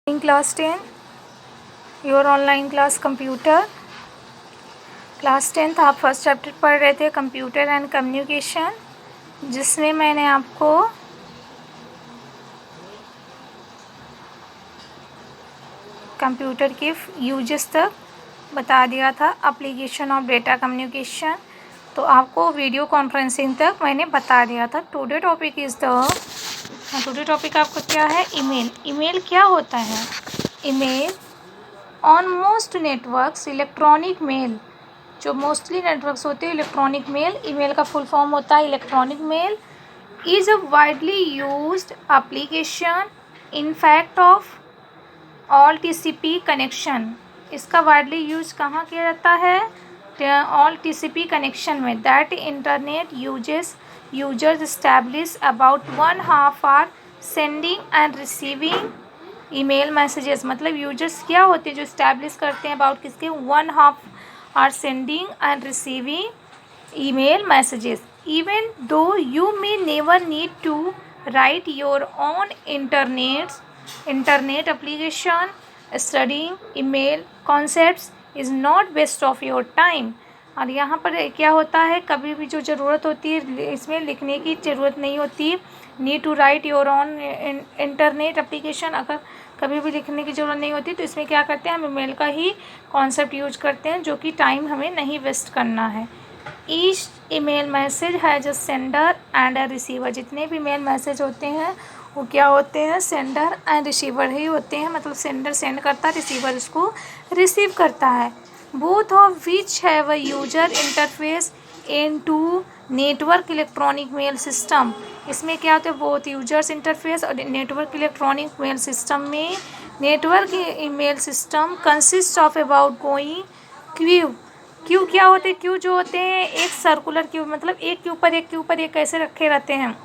In class 10, your online class computer class 10th आप first chapter पढ़ रहे थे कंप्यूटर एंड कम्युनिकेशन, जिसमें मैंने आपको कंप्यूटर के यूजेस तक बता दिया था, एप्लीकेशन ऑफ डेटा कम्युनिकेशन। तो आपको वीडियो कॉन्फ्रेंसिंग तक मैंने बता दिया था। टुडे टॉपिक आपका क्या है? ईमेल। ईमेल क्या होता है? Email on most networks electronic mail, जो मोस्टली नेटवर्क्स होते हैं इलेक्ट्रॉनिक मेल, ईमेल का फुल फॉर्म होता है electronic mail, is a widely used application in fact of all TCP connection. इसका वाइडली यूज कहाँ किया जाता है? ऑल टीसीपी कनेक्शन में। That internet users establish about 1/2 hour sending and receiving email messages. मतलब users क्या होते हैं जो इस्टेब्लिश करते हैं अबाउट किसके? 1/2 hour sending and receiving email messages. Even though you may never need to write your own internet application, studying email concepts is not waste of your time. और यहाँ पर क्या होता है, कभी भी जो ज़रूरत होती है इसमें लिखने की ज़रूरत नहीं होती। Need to write your own internet application, अगर कभी भी लिखने की ज़रूरत नहीं होती तो इसमें क्या करते हैं, हम ईमेल का ही कॉन्सेप्ट यूज करते हैं, जो कि टाइम हमें नहीं वेस्ट करना है। Each email message has a sender and a receiver. जितने भी ईमेल मैसेज होते हैं वो क्या होते हैं? सेंडर एंड रिसीवर ही होते हैं। मतलब सेंडर सेंड करता है, रिसीवर उसको रिसीव करता है। Both of which have a user interface in two network electronic mail system. इसमें क्या होता है? बोथ यूजर्स इंटरफेस और नेटवर्क इलेक्ट्रॉनिक मेल सिस्टम में network email system consist of about going queue. Queue क्या होते हैं? क्यू जो होते हैं एक सर्कुलर क्यू, मतलब एक के ऊपर एक कैसे रखे रहते हैं,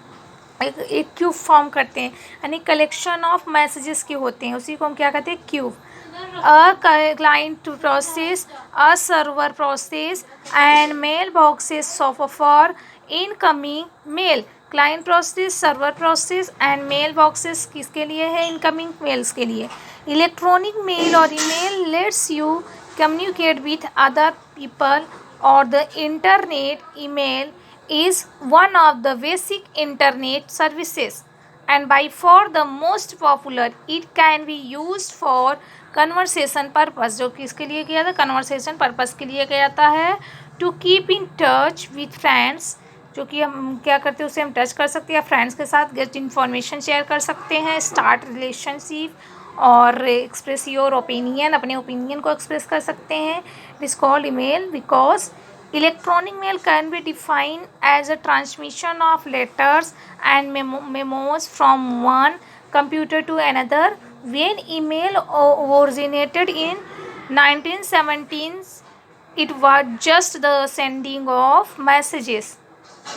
एक क्यूब फॉर्म करते हैं, यानी कलेक्शन ऑफ मैसेजेस के होते हैं, उसी को हम क्या कहते हैं? Cube. A client to process, a server process and mail boxes for incoming mail. Client process, server process and mail boxes किसके लिए है? इनकमिंग मेल्स के लिए। इलेक्ट्रॉनिक मेल और email lets you communicate with other people और the internet. Email is one of the basic internet services and by far the most popular. It can be used for conversation purpose, जो कि इसके लिए किया था, conversation purpose के लिए किया जाता है। to keep in touch with friends, जो कि हम क्या करते हैं उसे हम टच कर सकते हैं, फ्रेंड्स के साथ गेट इन्फॉर्मेशन शेयर कर सकते हैं, स्टार्ट रिलेशनशिप और एक्सप्रेस योर ओपिनियन, अपने ओपिनियन को एक्सप्रेस कर सकते हैं। It is called email because electronic mail can be defined as a transmission of letters and memos from one computer to another. When email originated in 1917s, it was just the sending of messages.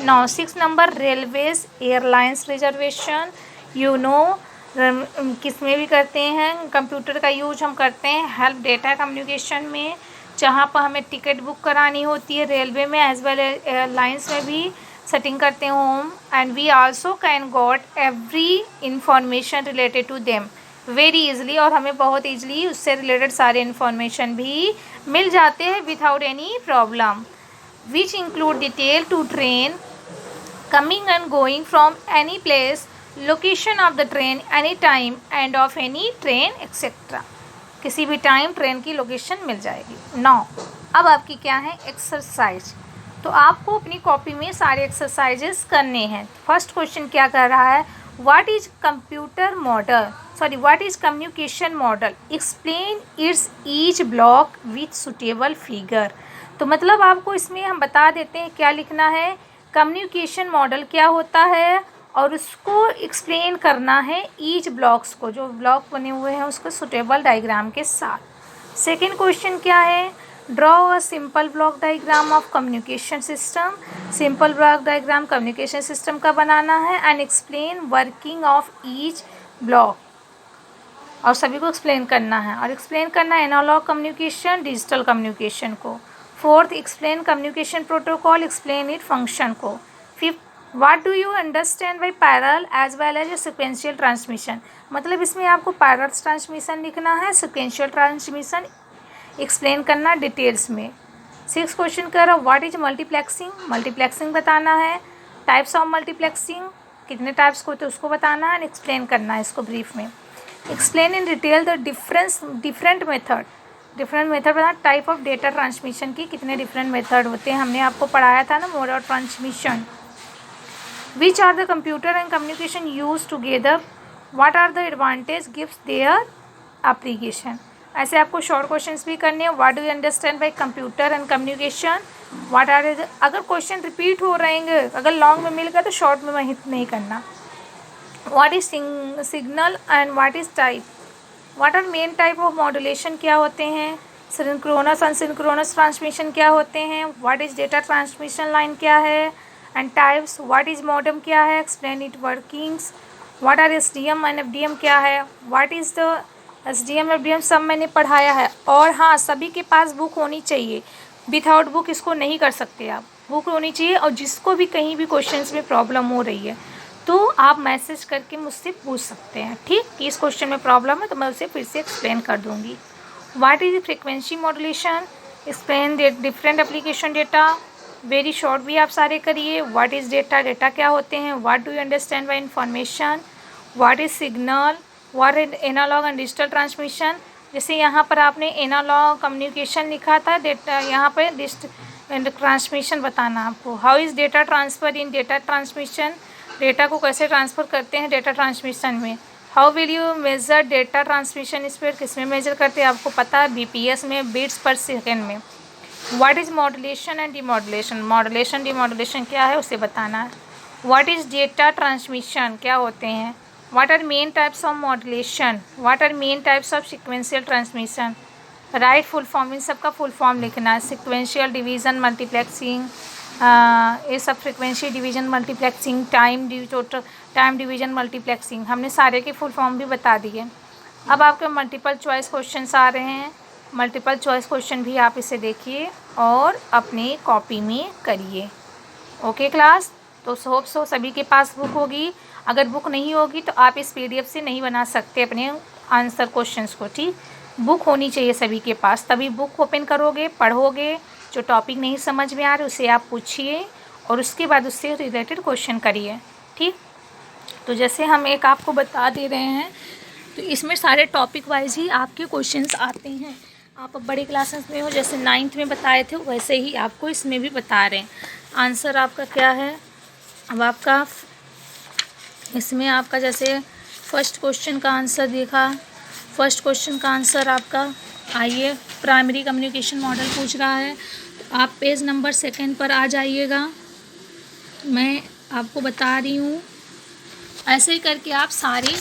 Now 6 number, railways airlines reservation. You know किस में भी करते हैं computer का use हम करते हैं help data communication में, जहाँ पर हमें टिकट बुक करानी होती है रेलवे में एज वेल एयरलाइंस में भी सेटिंग करते हैं home. And we also can got every information related to them very easily, और हमें बहुत ईजिली उससे रिलेटेड सारे इन्फॉर्मेशन भी मिल जाते हैं without any problem, which include detail to train coming and going from any place, location of the train, any time and of any train etcetera. किसी भी टाइम ट्रेन की लोकेशन मिल जाएगी। नाउ अब आपकी क्या है? एक्सरसाइज। तो आपको अपनी कॉपी में सारे एक्सरसाइजेस करने हैं। फर्स्ट क्वेश्चन क्या कर रहा है? What is communication model, explain it's each block with suitable figure. तो मतलब आपको इसमें हम बता देते हैं क्या लिखना है, कम्युनिकेशन मॉडल क्या होता है और उसको एक्सप्लेन करना है ईच ब्लॉक्स को, जो ब्लॉक बने हुए हैं उसको सुटेबल डायग्राम के साथ। सेकेंड क्वेश्चन क्या है? Draw a simple block diagram of communication system. Simple block diagram communication system का बनाना है and explain working of each block, और सभी को एक्सप्लेन करना है, और एक्सप्लेन करना है एनालॉग कम्युनिकेशन डिजिटल कम्युनिकेशन को। Fourth, explain communication protocol, explain it function को। Fifth, what do you understand by parallel as well as sequential transmission, मतलब इसमें आपको पैरेलल ट्रांसमिशन लिखना है, सिक्वेंशियल ट्रांसमिशन एक्सप्लेन करना डिटेल्स में। 6 क्वेश्चन कर रहा, व्हाट इज मल्टीप्लेक्सिंग, मल्टीप्लेक्सिंग बताना है। टाइप्स ऑफ मल्टीप्लेक्सिंग, कितने टाइप्स को होते हैं उसको बताना है, एक्सप्लेन करना है इसको ब्रीफ में। Explain in detail the different method बताना। टाइप ऑफ डेटा ट्रांसमिशन की कितने डिफरेंट मेथड होते हैं, हमने आपको पढ़ाया था ना, mode of transmission. Which are the computer and communication use together, what are the advantage gives their application. ऐसे आपको शॉर्ट क्वेश्चंस भी करने हैं। What do you understand by computer and communication, what are, अगर क्वेश्चन रिपीट हो रहेंगे, अगर long में मिल गया तो शॉर्ट में हिट नहीं करना। What is signal and what is type, what are main type of modulation क्या होते हैं, सिंक्रोनस अनसिंक्रोनस ट्रांसमिशन क्या होते हैं, what is data transmission line क्या है, and types, what is modem क्या है, explain it workings, what are SDM and FDM क्या है, what is the SDM FDM, सब मैंने पढ़ाया है। और हाँ, सभी के पास बुक होनी चाहिए, विदाउट बुक इसको नहीं कर सकते आप, बुक होनी चाहिए। और जिसको भी कहीं भी क्वेश्चंस में प्रॉब्लम हो रही है तो आप मैसेज करके मुझसे पूछ सकते हैं, ठीक, कि इस क्वेश्चन में प्रॉब्लम है, तो मैं उसे फिर से एक्सप्लेन कर दूँगी। What is frequency modulation, explain different application data, very short भी आप सारे करिए। व्हाट इज़ डेटा, डेटा क्या होते हैं, what do you understand by information, what is signal, what is analog and digital transmission. जैसे यहाँ पर आपने एनालॉग कम्युनिकेशन लिखा था, डेटा यहाँ पे ट्रांसमिशन बताना आपको। How is data transfer in data transmission, data को कैसे ट्रांसफ़र करते हैं डेटा ट्रांसमिशन में। How will you measure data transmission speed, किस में मेजर करते हैं आपको पता है, बीपीएस में, बिट्स पर सेकेंड में। What is modulation and demodulation, modulation demodulation क्या है उसे बताना है। व्हाट इज़ डेटा ट्रांसमिशन क्या होते हैं, what are main types of modulation, what are main types of sequential transmission. Write full form, इन सबका फुल फॉर्म लिखना है। सिक्वेंशियल डिवीज़न मल्टीप्लेक्सिंग, ये सब frequency division multiplexing, time division multiplexing, हमने सारे के फुल फॉर्म भी बता दिए। अब आपके मल्टीपल चॉइस क्वेश्चंस आ रहे हैं, मल्टीपल चॉइस क्वेश्चन भी आप इसे देखिए और अपनी कॉपी में करिए। ओके क्लास, तो होप सो सभी के पास बुक होगी। अगर बुक नहीं होगी तो आप इस पीडीएफ से नहीं बना सकते अपने आंसर क्वेश्चंस को, ठीक, बुक होनी चाहिए सभी के पास, तभी बुक ओपन करोगे, पढ़ोगे, जो टॉपिक नहीं समझ में आ रहा उसे आप पूछिए और उसके बाद उससे रिलेटेड क्वेश्चन करिए, ठीक। तो जैसे हम एक आपको बता दे रहे हैं, तो इसमें सारे टॉपिक वाइज ही आपके क्वेश्चंस आते हैं। आप अब बड़े क्लासेस में हो, जैसे 9th में बताए थे वैसे ही आपको इसमें भी बता रहे हैं। आंसर आपका क्या है, अब आपका इसमें आपका जैसे फर्स्ट क्वेश्चन का आंसर देखा, फर्स्ट क्वेश्चन का आंसर आपका, आइए, प्राइमरी कम्युनिकेशन मॉडल पूछ रहा है, तो आप पेज नंबर 2 पर आ जाइएगा। मैं आपको बता रही हूँ, ऐसे ही करके आप सारे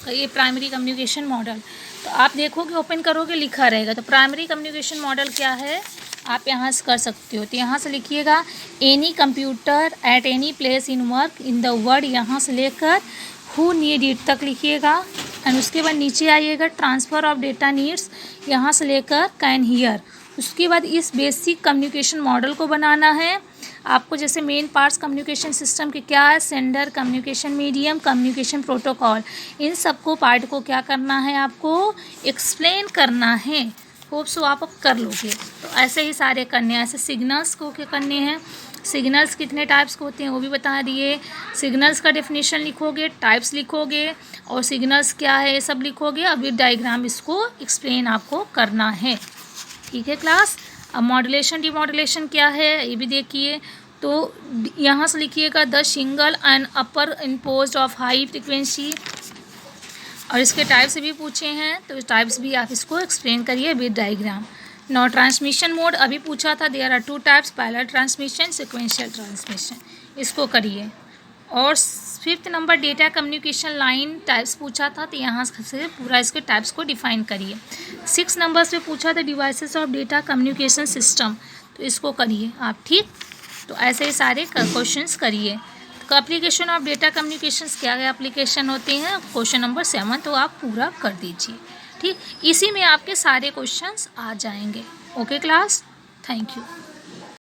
ये प्राइमरी कम्युनिकेशन मॉडल, तो आप देखोगे, ओपन करोगे, लिखा रहेगा। तो प्राइमरी कम्युनिकेशन मॉडल क्या है आप यहाँ से कर सकते हो, तो यहाँ से लिखिएगा any computer at any place in work in the world, यहाँ से लेकर हु नीड इट तक लिखिएगा। एंड उसके बाद नीचे आइएगा ट्रांसफ़र ऑफ डेटा नीड्स, यहाँ से लेकर कैन हियर। उसके बाद इस बेसिक कम्युनिकेशन मॉडल को बनाना है आपको। जैसे मेन पार्ट्स कम्युनिकेशन सिस्टम के क्या है, sender, communication medium, communication protocol, इन सबको पार्ट को क्या करना है, आपको एक्सप्लेन करना है। होप सो आप अब कर लोगे। तो ऐसे ही सारे करने हैं। ऐसे सिग्नल्स को क्या करने हैं, सिग्नल्स कितने टाइप्स के होते हैं वो भी बता दिए। सिग्नल्स का डेफिनेशन लिखोगे, टाइप्स लिखोगे और सिग्नल्स क्या है ये सब लिखोगे। अभी डायग्राम इसको एक्सप्लेन आपको करना है, ठीक है क्लास। अब मॉड्यूलेशन डीमॉड्यूलेशन क्या है ये भी देखिए। तो यहाँ से लिखिएगा the single and upper imposed of high frequency, और इसके टाइप्स भी पूछे हैं तो टाइप्स भी आप इसको एक्सप्लेन करिए विद डायग्राम। नौ ट्रांसमिशन मोड अभी पूछा था, there are 2 types, parallel transmission, sequential transmission, इसको करिए। और 5th number data communication line types पूछा था, तो यहाँ से पूरा इसके टाइप्स को डिफाइन करिए। 6 नंबर पे पूछा था devices of data communication system, तो इसको करिए आप, ठीक। तो ऐसे ही सारे क्वेश्चंस करिए। तो एप्लीकेशन ऑफ डेटा कम्युनिकेशंस क्या क्या एप्लीकेशन होते हैं, क्वेश्चन नंबर 7 तो आप पूरा कर दीजिए, ठीक। इसी में आपके सारे क्वेश्चंस आ जाएंगे। Okay class, thank you.